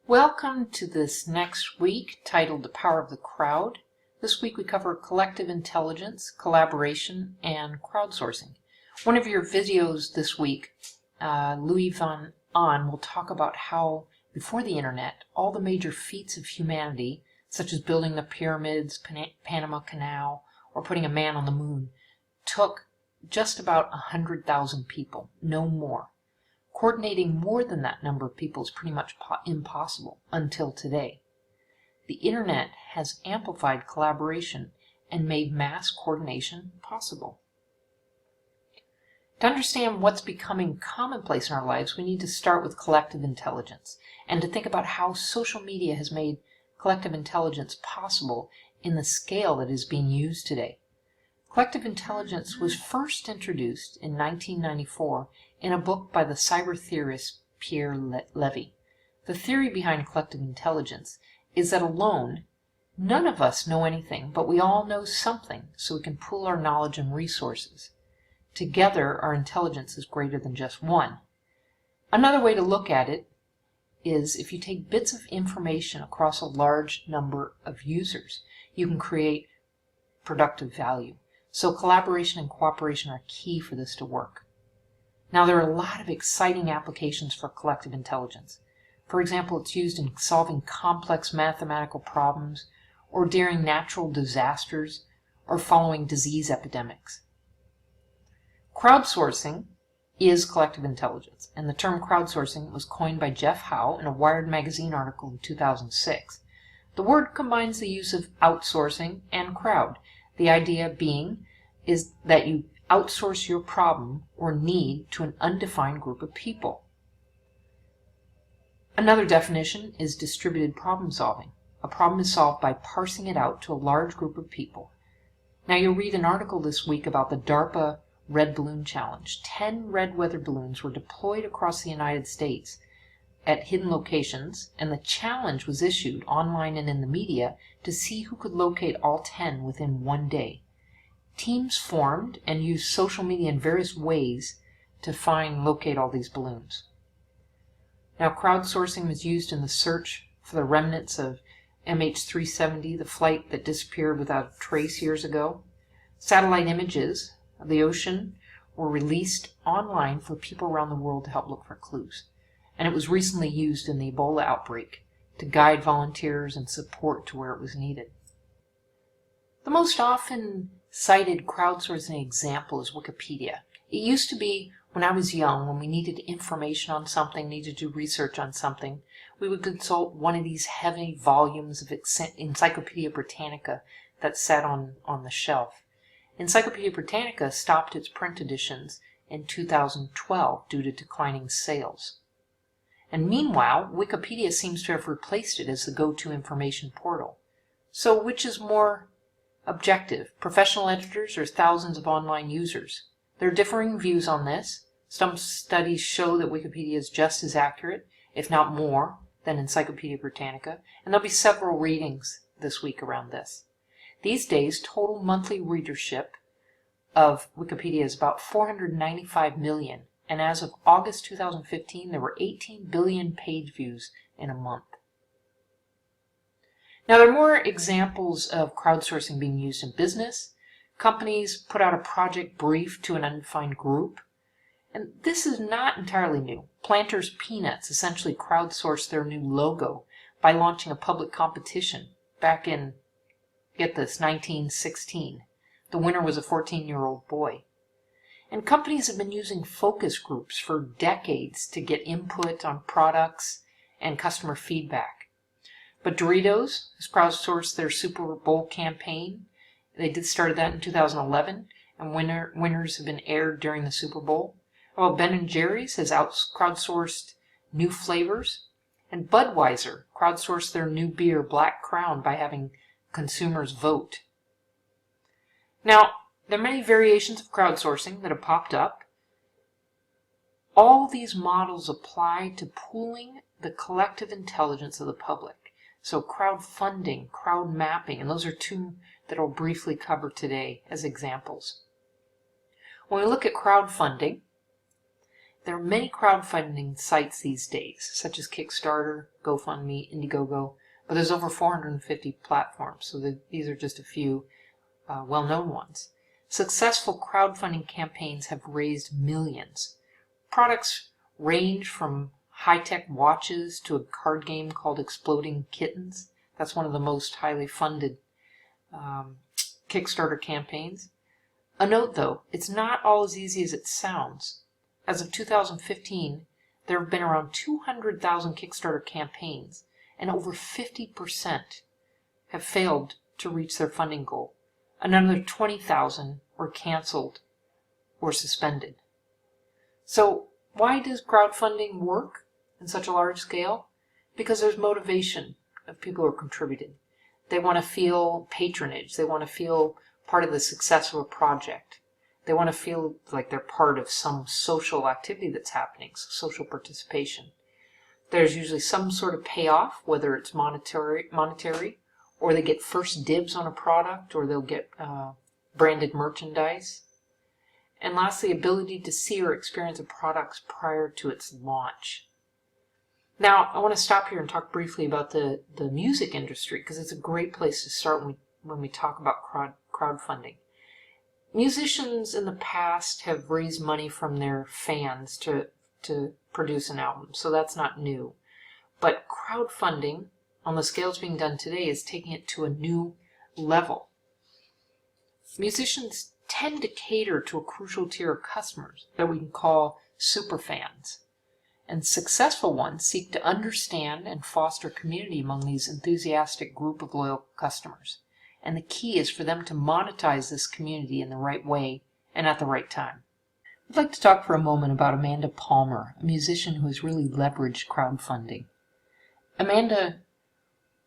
Welcome to this next week titled The Power of the Crowd. This week we cover collective intelligence, collaboration, and crowdsourcing. One of your videos this week, Louis Van Ahn, will talk about how, before the internet, all the major feats of humanity, such as building the pyramids, Panama Canal, or putting a man on the moon, took just about 100,000 people, no more. Coordinating more than that number of people is pretty much impossible until today. The internet has amplified collaboration and made mass coordination possible. To understand what's becoming commonplace in our lives, we need to start with collective intelligence and to think about how social media has made collective intelligence possible in the scale that is being used today. Collective intelligence was first introduced in 1994 in a book by the cyber theorist Pierre Levy. The theory behind collective intelligence is that alone, none of us know anything, but we all know something, so we can pool our knowledge and resources. Together, our intelligence is greater than just one. Another way to look at it is if you take bits of information across a large number of users, you can create productive value. So collaboration and cooperation are key for this to work. Now, there are a lot of exciting applications for collective intelligence. For example, it's used in solving complex mathematical problems, or during natural disasters, or following disease epidemics. Crowdsourcing is collective intelligence, and the term crowdsourcing was coined by Jeff Howe in a Wired magazine article in 2006. The word combines the use of outsourcing and crowd, the idea being is that you outsource your problem or need to an undefined group of people. Another definition is distributed problem solving. A problem is solved by parsing it out to a large group of people. Now, you'll read an article this week about the DARPA Red Balloon Challenge. 10 red weather balloons were deployed across the United States at hidden locations, and the challenge was issued online and in the media to see who could locate all 10 within one day. Teams formed and used social media in various ways to locate all these balloons. Now, crowdsourcing was used in the search for the remnants of MH370, the flight that disappeared without a trace years ago. Satellite images of the ocean were released online for people around the world to help look for clues. And it was recently used in the Ebola outbreak to guide volunteers and support to where it was needed. The most often cited crowdsourcing example is Wikipedia. It used to be when I was young, when we needed information on something, needed to do research on something, we would consult one of these heavy volumes of Encyclopedia Britannica that sat on the shelf. Encyclopedia Britannica stopped its print editions in 2012 due to declining sales. And meanwhile, Wikipedia seems to have replaced it as the go-to information portal. So which is more objective, professional editors or thousands of online users? There are differing views on this. Some studies show that Wikipedia is just as accurate, if not more, than Encyclopedia Britannica, and there'll be several readings this week around this. These days, total monthly readership of Wikipedia is about 495 million, and as of August 2015, there were 18 billion page views in a month. Now, there are more examples of crowdsourcing being used in business. Companies put out a project brief to an undefined group. And this is not entirely new. Planters Peanuts essentially crowdsourced their new logo by launching a public competition back in, get this, 1916. The winner was a 14-year-old boy. And companies have been using focus groups for decades to get input on products and customer feedback. But Doritos has crowdsourced their Super Bowl campaign. They started that in 2011, and winners have been aired during the Super Bowl. Well, Ben & Jerry's has crowdsourced new flavors, and Budweiser crowdsourced their new beer, Black Crown, by having consumers vote. Now, there are many variations of crowdsourcing that have popped up. All these models apply to pooling the collective intelligence of the public. So crowdfunding, crowd mapping, and those are two that I'll briefly cover today as examples. When we look at crowdfunding, There are many crowdfunding sites these days, such as Kickstarter, GoFundMe, Indiegogo, but there's over 450 platforms, so these are just a few well-known ones. Successful crowdfunding campaigns have raised millions. Products range from high-tech watches to a card game called Exploding Kittens. That's one of the most highly funded Kickstarter campaigns. A note though, it's not all as easy as it sounds. As of 2015, there have been around 200,000 Kickstarter campaigns, and over 50% have failed to reach their funding goal. Another 20,000 were canceled or suspended. So why does crowdfunding work in such a large scale? Because there's motivation of people who are contributing. They want to feel patronage. They want to feel part of the success of a project. They want to feel like they're part of some social activity that's happening, social participation. There's usually some sort of payoff, whether it's monetary, or they get first dibs on a product, or they'll get branded merchandise. And lastly, ability to see or experience a product prior to its launch. Now, I want to stop here and talk briefly about the music industry, because it's a great place to start when we talk about crowdfunding. Musicians in the past have raised money from their fans to produce an album, so that's not new. But crowdfunding, on the scale it's being done today, is taking it to a new level. Musicians tend to cater to a crucial tier of customers that we can call superfans. And successful ones seek to understand and foster community among these enthusiastic group of loyal customers. And the key is for them to monetize this community in the right way and at the right time. I'd like to talk for a moment about Amanda Palmer, a musician who has really leveraged crowdfunding. Amanda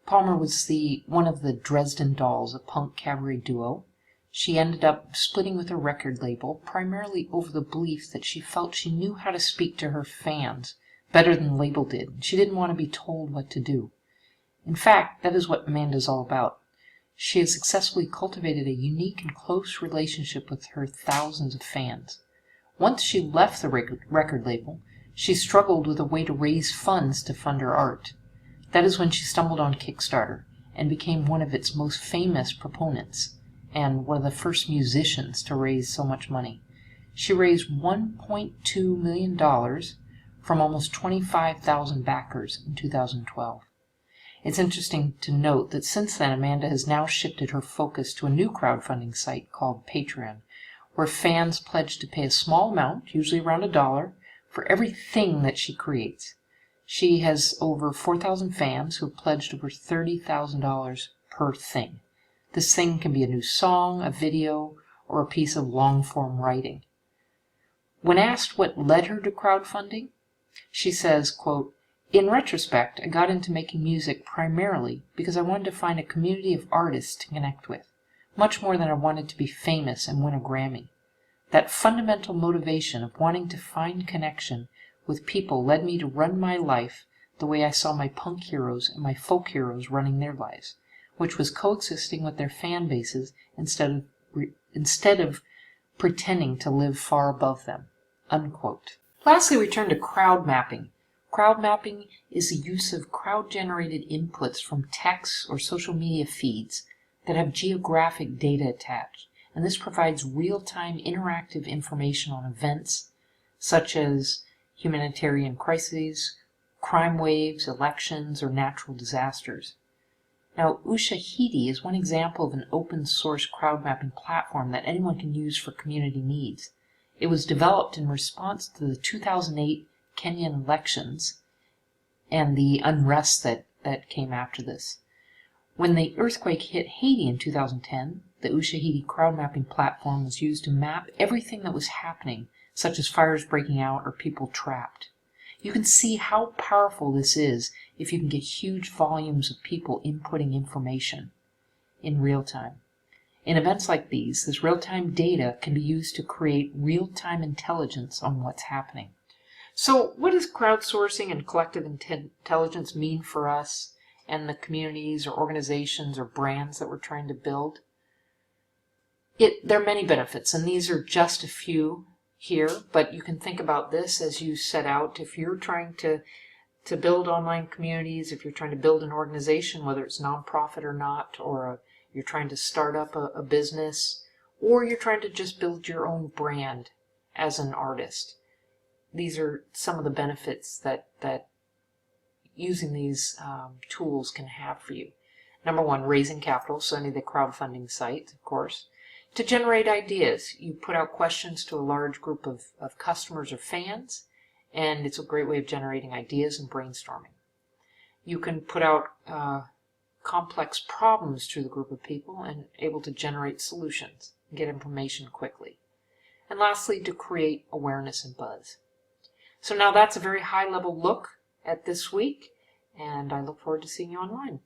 Palmer was one of the Dresden Dolls, a punk cabaret duo. She ended up splitting with her record label, primarily over the belief that she felt she knew how to speak to her fans better than the label did. She didn't want to be told what to do. In fact, that is what Amanda's all about. She has successfully cultivated a unique and close relationship with her thousands of fans. Once she left the record label, she struggled with a way to raise funds to fund her art. That is when she stumbled on Kickstarter and became one of its most famous proponents and one of the first musicians to raise so much money. She raised $1.2 million from almost 25,000 backers in 2012. It's interesting to note that since then, Amanda has now shifted her focus to a new crowdfunding site called Patreon, where fans pledge to pay a small amount, usually around $1, for everything that she creates. She has over 4,000 fans who have pledged over $30,000 per thing. This thing can be a new song, a video, or a piece of long-form writing. When asked what led her to crowdfunding, she says, quote, "In retrospect, I got into making music primarily because I wanted to find a community of artists to connect with, much more than I wanted to be famous and win a Grammy. That fundamental motivation of wanting to find connection with people led me to run my life the way I saw my punk heroes and my folk heroes running their lives, which was coexisting with their fan bases instead of pretending to live far above them." Unquote. Lastly, we turn to crowd mapping. Crowd mapping is the use of crowd-generated inputs from texts or social media feeds that have geographic data attached, and this provides real-time interactive information on events such as humanitarian crises, crime waves, elections, or natural disasters. Now, Ushahidi is one example of an open-source crowd mapping platform that anyone can use for community needs. It was developed in response to the 2008 Kenyan elections and the unrest that came after this. When the earthquake hit Haiti in 2010, the Ushahidi crowd mapping platform was used to map everything that was happening, such as fires breaking out or people trapped. You can see how powerful this is if you can get huge volumes of people inputting information in real time. In events like these, this real-time data can be used to create real-time intelligence on what's happening. So what does crowdsourcing and collective intelligence mean for us and the communities or organizations or brands that we're trying to build? There are many benefits, and these are just a few here, but you can think about this as you set out. If you're trying to build online communities, if you're trying to build an organization, whether it's nonprofit or not, or you're trying to start up a business, or you're trying to just build your own brand as an artist, these are some of the benefits that using these tools can have for you. Number one, raising capital, so any of the crowdfunding sites, of course. To generate ideas, you put out questions to a large group of customers or fans, and it's a great way of generating ideas and brainstorming. You can put out complex problems to the group of people and able to generate solutions and get information quickly. And lastly, to create awareness and buzz. So now that's a very high-level look at this week, and I look forward to seeing you online.